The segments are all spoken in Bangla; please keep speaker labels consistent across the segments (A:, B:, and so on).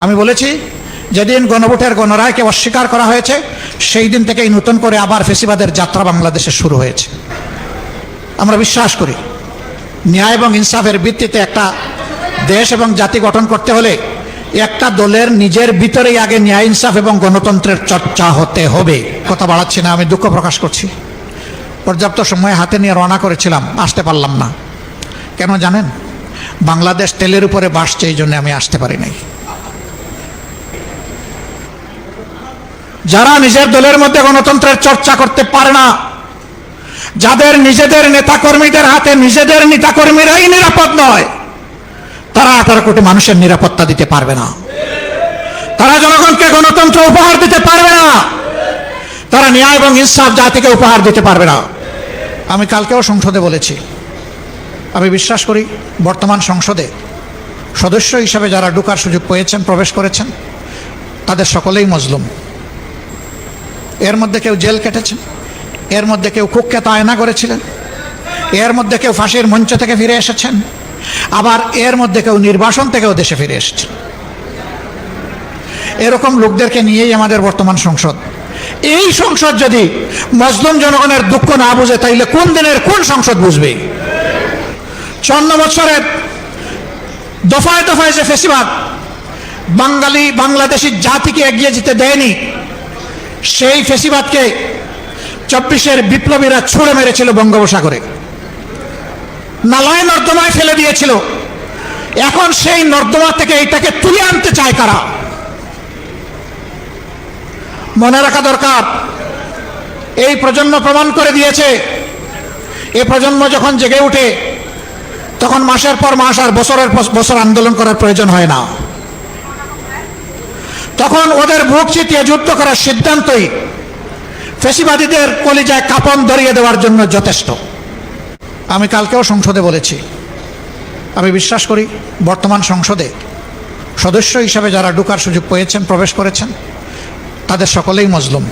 A: আমি বলেছি যেদিন গণভোটের গণরায়কে অস্বীকার করা হয়েছে সেই দিন থেকেই নতুন করে আবার ফেসিবাদের যাত্রা বাংলাদেশে শুরু হয়েছে। আমরা বিশ্বাস করি ন্যায় এবং ইনসাফের ভিত্তিতে একটা দেশ এবং জাতি গঠন করতে হলে একটা দলের নিজের ভিতরেই আগে ন্যায় ইনসাফ এবং গণতন্ত্রের চর্চা হতে হবে। কথা বাড়াচ্ছি না, আমি দুঃখ প্রকাশ করছি। পর্যাপ্ত সময় হাতে নিয়ে রওনা করেছিলাম, আসতে পারলাম না। কেন জানেন? বাংলাদেশ তেলের উপরে বাসছে, এই জন্য আমি আসতে পারি নাই। যারা নিজের দলের মধ্যে গণতন্ত্রের চর্চা করতে পারে না, যাদের নিজেদের নেতাকর্মীদের হাতে নিজেদের নেতাকর্মীরাই নিরাপদ নয়, তারা 18 কোটি মানুষের নিরাপত্তা দিতে পারবে না। তারা জনগণকে গণতন্ত্র উপহার দিতে পারবে না। তারা ন্যায় এবং ইনসাফ জাতিকে উপহার দিতে পারবে না। আমি কালকেও সংসদে বলেছি, আমি বিশ্বাস করি বর্তমান সংসদে সদস্য হিসাবে যারা ঢোকার সুযোগ পেয়েছেন, প্রবেশ করেছেন, তাদের সকলেই মজলুম। এর মধ্যে কেউ জেল কেটেছেন, এর মধ্যে কেউ কুখ্যাত আয়না করেছিলেন, এর মধ্যে কেউ ফাঁসির মঞ্চ থেকে ফিরে এসেছেন, আবার এর মধ্যে কেউ নির্বাসন থেকেও দেশে ফিরে এসেছেন। এরকম লোকদেরকে নিয়েই আমাদের বর্তমান সংসদ। এই সংসদ যদি মজলুম জনগণের দুঃখ না বুঝে, তাইলে কোন দিনের কোন সংসদ বুঝবে? 54 বছরের দফায় দফায় যে ফেসিবাদ বাংলাদেশি জাতিকে এগিয়ে যেতে দেয়নি, সেই ফেসিবাদকে 24-এর বিপ্লবীরা ছুঁড়ে মেরেছিল বঙ্গোপসাগরে, নালায় নর্দমায় ফেলে দিয়েছিল। এখন সেই নর্দমা থেকে এটাকে তুলে আনতে চায় কারা? মনে রাখা দরকার, এই প্রজন্ম প্রমাণ করে দিয়েছে, এই প্রজন্ম যখন জেগে উঠে তখন মাসের পর মাস আর বছরের পর বছর আন্দোলন করার প্রয়োজন হয় না। তখন ওদের বুক চিতিয়ে যুদ্ধ করার সিদ্ধান্তই ফেসিবাদীদের কলিজায় কাঁপন ধরিয়ে দেওয়ার জন্য যথেষ্ট। আমি কালকেও সংসদে বলেছি, আমি বিশ্বাস করি বর্তমান সংসদে সদস্য হিসাবে যারা ঢোকার সুযোগ পেয়েছেন, প্রবেশ করেছেন, তাদের সকলেই মজলুম।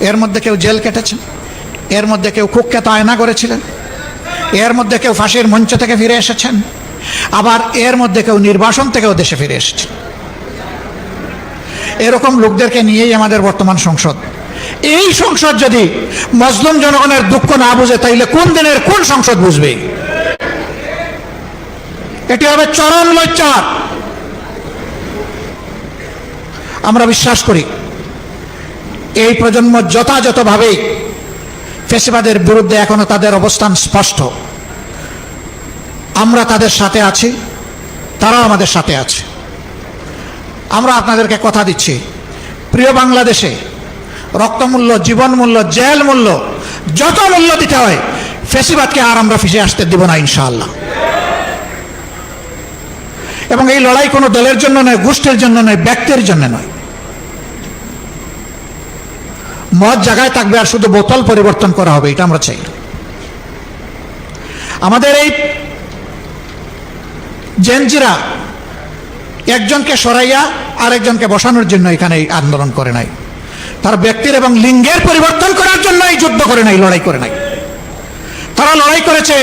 A: এর মধ্যে কেউ জেল কেটেছেন, এর মধ্যে কেউ কুখ্যাত আয়না করেছিলেন, এর মধ্যে কেউ ফাঁসির মঞ্চ থেকে ফিরে এসেছেন, আবার এর মধ্যে কেউ নির্বাসন থেকেও দেশে ফিরে এসেছেন। এরকম লোকদেরকে নিয়েই আমাদের বর্তমান সংসদ। এই সংসদ যদি মজলুম জনগণের দুঃখ না বুঝে, তাইলে কোন দিনের কোন সংসদ বুঝবে? এটি হবে চরম লজ্জার। আমরা বিশ্বাস করি এই প্রজন্ম যথাযথভাবে ফেসিবাদের বিরুদ্ধে এখনো তাদের অবস্থান স্পষ্ট। আমরা তাদের সাথে আছি, তারাও আমাদের সাথে আছে। আমরা আপনাদেরকে কথা দিচ্ছি, প্রিয় বাংলাদেশে রক্তমূল্য, জীবন মূল্য, জেল মূল্য, যত মূল্য দিতে হয়, ফেসিবাদকে আর আমরা ফিরে আসতে দিব না ইনশাআল্লাহ। এবং এই লড়াই কোনো দলের জন্য নয়, গোষ্ঠীর জন্য নয়, ব্যক্তির জন্য নয়। মদ জায়গায় থাকবে আর শুধু বোতল পরিবর্তন করা হবে, এটা আমরা চাই। আমাদের এই জেনজিরা একজনকে সরাইয়া আরেকজনকে বসানোর জন্য এখানে আন্দোলন করে নাই, তার ব্যক্তির এবং লিঙ্গের পরিবর্তন করার জন্য এই যুদ্ধ করে নাই, লড়াই করে নাই। তারা লড়াই করেছে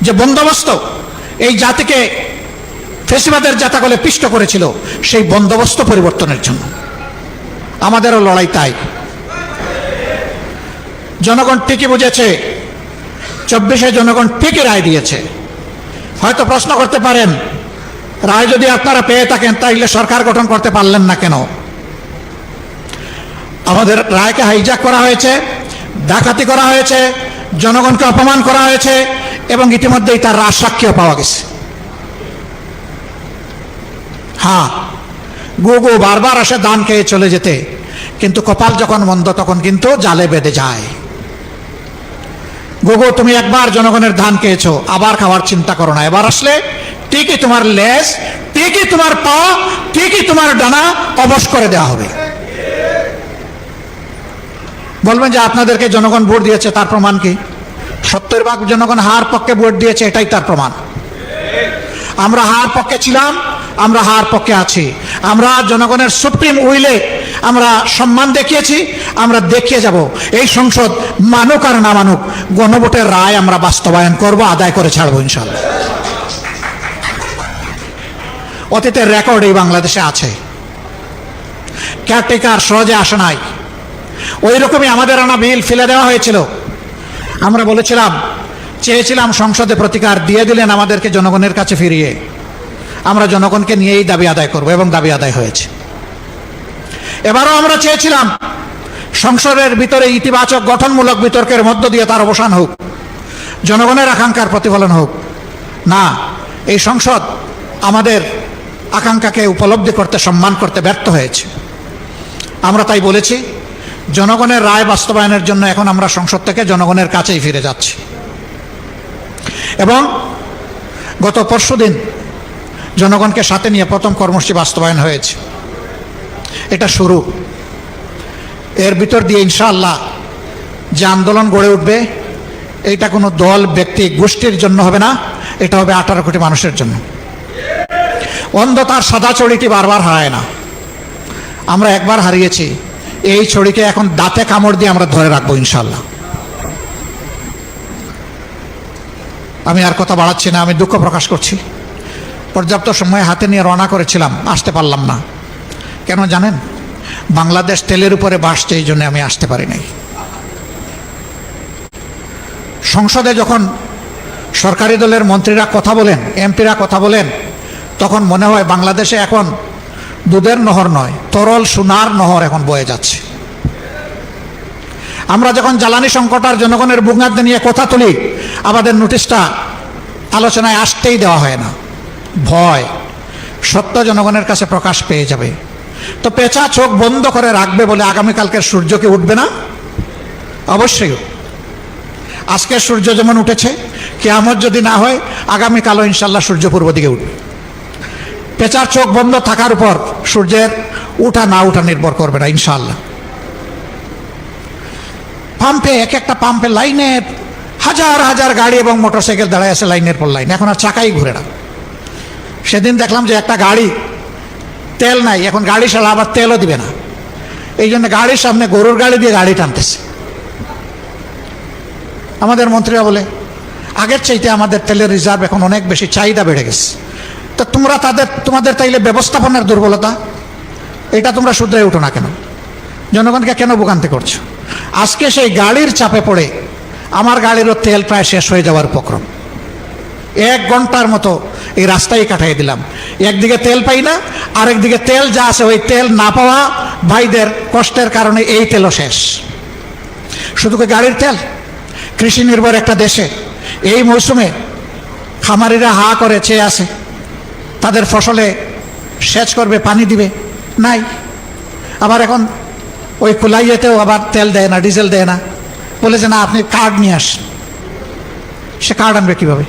A: যে বন্দোবস্ত এই জাতিকে ফেসিবাদের জাতাকলে পিষ্ট করেছিল, সেই বন্দোবস্ত পরিবর্তনের জন্য। আমাদেরও লড়াই তাই। জনগণ ঠিকই বুঝেছে, 24-এ জনগণ ঠিকই রায় দিয়েছে। হয়তো প্রশ্ন করতে পারেন, রায় যদি আপনারা পেয়ে থাকেন তাইলে সরকার গঠন করতে পারলেন না কেন? আমাদের রায়কে হাইজ্যাক করা হয়েছে, ডাকাতি করা হয়েছে, জনগণকে অপমান করা হয়েছে, এবং ইতিমধ্যেই তার রাজসাক্ষীও পাওয়া গেছে। হ্যাঁ, গো বারবার আসে দান খেয়ে চলে যেতে, কিন্তু কপাল যখন মন্দ তখন কিন্তু জালে বেঁধে যায়। গোগো, তুমি একবার জনগণের ধান খেয়েছো, আবার খাওয়ার চিন্তা করো না। এবার আসলে ঠিকই তোমার লেজ, ঠিকই তোমার পা, ঠিকই তোমার ডানা অবশ করে দেওয়া হবে। বলবেন যে আপনাদেরকে জনগণ ভোট দিয়েছে, তার প্রমাণ কি? 70% জনগণ হার পক্ষে ভোট দিয়েছে, এটাই তার প্রমাণ। আমরা হার পক্ষে ছিলাম, আমরা হার পক্ষে আছি। আমরা জনগণের সুপ্রিম উইলে আমরা সম্মান দেখিয়েছি, আমরা দেখিয়ে যাব। এই সংসদ মানুক আর না মানুক, গণভোটের রায় আমরা বাস্তবায়ন করব, আদায় করে ছাড়বো ইনশাআল্লাহ। অতীতের রেকর্ড এই বাংলাদেশে আছে। কেয়ারটেকার সহজে আসে নাই, ওই রকমই আমাদের আনা বিল ফেলে দেওয়া হয়েছিল। আমরা বলেছিলাম, চেয়েছিলাম সংসদে প্রতিকার, দিয়ে দিলেন আমাদেরকে জনগণের কাছে ফিরিয়ে। আমরা জনগণকে নিয়েই দাবি আদায় করব এবং দাবি আদায় হয়েছে। এবারও আমরা চেয়েছিলাম সংসদের ভিতরে ইতিবাচক গঠনমূলক বিতর্কের মধ্য দিয়ে তার অবসান হোক, জনগণের আকাঙ্ক্ষার প্রতিফলন হোক। না, এই সংসদ আমাদের আকাঙ্ক্ষাকে উপলব্ধি করতে, সম্মান করতে ব্যর্থ হয়েছে। আমরা তাই বলেছি, জনগণের রায় বাস্তবায়নের জন্য এখন আমরা সংসদ থেকে জনগণের কাছেই ফিরে যাচ্ছি। এবং গত পরশুদিন জনগণকে সাথে নিয়ে প্রথম কর্মসূচি বাস্তবায়ন হয়েছে। এটা শুরু। এর ভিতর দিয়ে ইনশাআল্লাহ যে আন্দোলন গড়ে উঠবে, এইটা কোনো দল, ব্যক্তি, গোষ্ঠীর জন্য হবে না, এটা হবে 18 কোটি মানুষের জন্য। অন্ধতার সাদা ছড়িটি বারবার হারায় না। আমরা একবার হারিয়েছি, এই ছড়িকে এখন দাঁতে কামড় দিয়ে আমরা ধরে রাখবো ইনশাআল্লাহ। আমি আর কথা বাড়াচ্ছি না, আমি দুঃখ প্রকাশ করছি। পর্যাপ্ত সময় হাতে নিয়ে রওনা করেছিলাম, আসতে পারলাম না। কেন জানেন? বাংলাদেশ তেলের উপরে ভাসছে, এই জন্য আমি আসতে পারি নাই। সংসদে যখন সরকারি দলের মন্ত্রীরা কথা বলেন, এমপিরা কথা বলেন, তখন মনে হয় বাংলাদেশে এখন দুধের নহর নয়, তরল সোনার নহর এখন বয়ে যাচ্ছে। আমরা যখন জ্বালানি সংকট আর জনগণের ভোগান্তি নিয়ে কথা তুলি, আমাদের নোটিশটা আলোচনায় আসতেই দেওয়া হয় না। ভয়, সত্য জনগণের কাছে প্রকাশ পেয়ে যাবে। তো পেঁচা চোখ বন্ধ করে রাখবে বলে আগামীকালকের সূর্যকে উঠবে না? অবশ্যই। আজকের সূর্য যেমন উঠেছে, কিয়ামত যদি না হয় আগামীকালও ইনশাল্লাহ সূর্য পূর্ব দিকে উঠবে। পেঁচার চোখ বন্ধ থাকার উপর সূর্যের উঠা না উঠা নির্ভর করবে না ইনশাআল্লাহ। পাম্পে, এক একটা পাম্পে লাইনে হাজার হাজার গাড়ি এবং মোটরসাইকেল দাঁড়ায় আছে লাইনের পর লাইন, এখন আর চাকাই ঘুরে না। সেদিন দেখলাম যে একটা গাড়ি তেল নাই, এখন গাড়ি সারা আবার তেলও দিবে না, এই জন্য গাড়ির সামনে গরুর গাড়ি দিয়ে গাড়ি টানতেছে। আমাদের মন্ত্রীরা বলে, আগের চাইতে আমাদের তেলের রিজার্ভ এখন অনেক বেশি, চাহিদা বেড়ে গেছে। তো তোমরা তোমাদের তাইলে ব্যবস্থাপনার দুর্বলতা, এটা তোমরা শুধরে উঠো না কেন? জনগণকে কেন ভোগান্তি করছো? আজকে সেই গাড়ির চাপে পড়ে আমার গাড়িরও তেল প্রায় শেষ হয়ে যাওয়ার উপক্রম। 1 ঘন্টার মতো এই রাস্তায় কাটাই দিলাম, একদিকে তেল পাই না, আরেকদিকে তেল যা আছে ওই তেল না পাওয়া ভাইদের কষ্টের কারণে এই তেলও শেষ। শুধু কি গাড়ির তেল? কৃষি নির্ভর একটা দেশে এই মৌসুমে খামারিরা হা করে চেয়ে আছে, তাদের ফসলে সেচ করবে, পানি দিবে, নাই। আবার এখন ওই কুলাইয়েতেও আবার তেল দেয় না, ডিজেল দেয় না, বলেছে না আপনি কার্ড নিয়ে আসেন। সে কার্ড আনবে কীভাবে?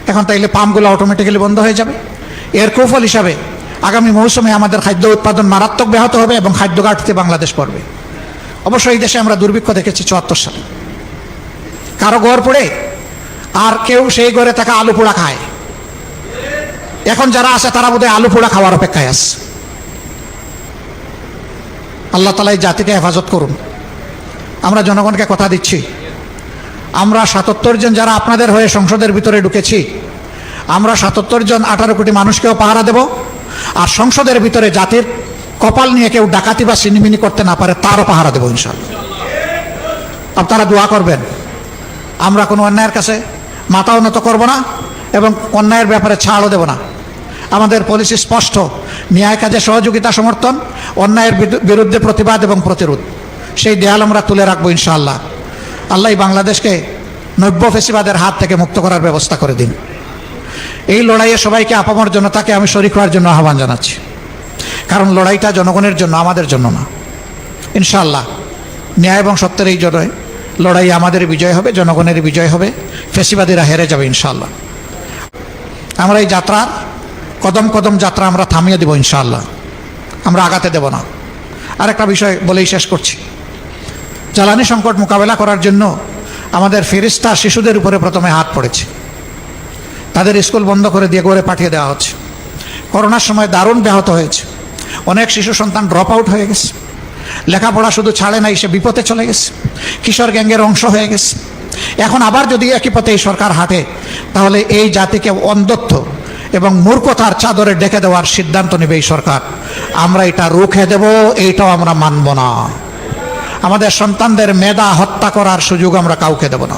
A: এখন তাইলে পাম্পগুলো অটোমেটিক্যালি বন্ধ হয়ে যাবে। এর কুফল হিসাবে আগামী মৌসুমে আমাদের খাদ্য উৎপাদন মারাত্মক ব্যাহত হবে এবং খাদ্য ঘাটতিতে বাংলাদেশ পড়বে। অবশ্যই এই দেশে আমরা দুর্ভিক্ষ দেখেছি 74 সালে, কারো ঘর পড়ে আর কেউ সেই ঘরে থাকা আলু পোড়া খায়। এখন যারা আছে তারা বোধহয় আলু পোড়া খাওয়ার অপেক্ষায় আছে। আল্লাহ তাআলা এই জাতিকে হেফাজত করুন। আমরা জনগণকে কথা দিচ্ছি, আমরা 77 জন যারা আপনাদের হয়ে সংসদের ভিতরে ঢুকেছি, আমরা 77 জন 18 কোটি মানুষকেও পাহারা দেব। আর সংসদের ভিতরে জাতির কপাল নিয়ে কেউ ডাকাতি বা সিনিমিনি করতে না পারে তারও পাহারা দেব ইনশাআল্লাহ। আপনারা দোয়া করবেন। আমরা কোনো অন্যায়ের কাছে মাথা উন্নত করব না এবং অন্যায়ের ব্যাপারে ছাড়ও দেব না। আমাদের পলিসি স্পষ্ট, ন্যায় কাজে সহযোগিতা, সমর্থন, অন্যায়ের বিরুদ্ধে প্রতিবাদ এবং প্রতিরোধ। সেই দেয়াল আমরা তুলে রাখবো ইনশাআল্লাহ। আল্লাহ বাংলাদেশকে নব্য ফেসিবাদের হাত থেকে মুক্ত করার ব্যবস্থা করে দিন। এই লড়াইয়ে সবাইকে আপামর জনতাকে আমি শরীক হওয়ার জন্য আহ্বান জানাচ্ছি, কারণ লড়াইটা জনগণের জন্য, আমাদের জন্য না। ইনশাআল্লাহ ন্যায় এবং সত্যের এই লড়াই আমাদের বিজয় হবে, জনগণের বিজয় হবে, ফেসিবাদীরা হেরে যাবে ইনশাআল্লাহ। আমরা এই যাত্রার কদম কদম যাত্রা আমরা থামিয়ে দেব ইনশাআল্লাহ, আমরা আগাতে দেব না। আরেকটা বিষয় বলেই শেষ করছি, জ্বালানি সংকট মোকাবেলা করার জন্য আমাদের ফেরেশতা শিশুদের উপরে প্রথমে হাত পড়েছে। তাদের স্কুল বন্ধ করে দিয়ে ঘরে পাঠিয়ে দেওয়া হচ্ছে। করোনার সময় দারুণ ব্যাহত হয়েছে, অনেক শিশু সন্তান ড্রপ আউট হয়ে গেছে, লেখাপড়া শুধু ছাড়ে নাই, সে বিপথে চলে গেছে, কিশোর গ্যাংয়ের অংশ হয়ে গেছে। এখন আবার যদি একই পথে এই সরকার হাঁটে, তাহলে এই জাতিকে অন্ধত্ব এবং মূর্খতার চাদরে ঢেকে দেওয়ার সিদ্ধান্ত নেবে এই সরকার। আমরা এটা রুখে দেব, এইটাও আমরা মানব না। আমাদের সন্তানদের মেধা হত্যা করার সুযোগ আমরা কাউকে দেব না।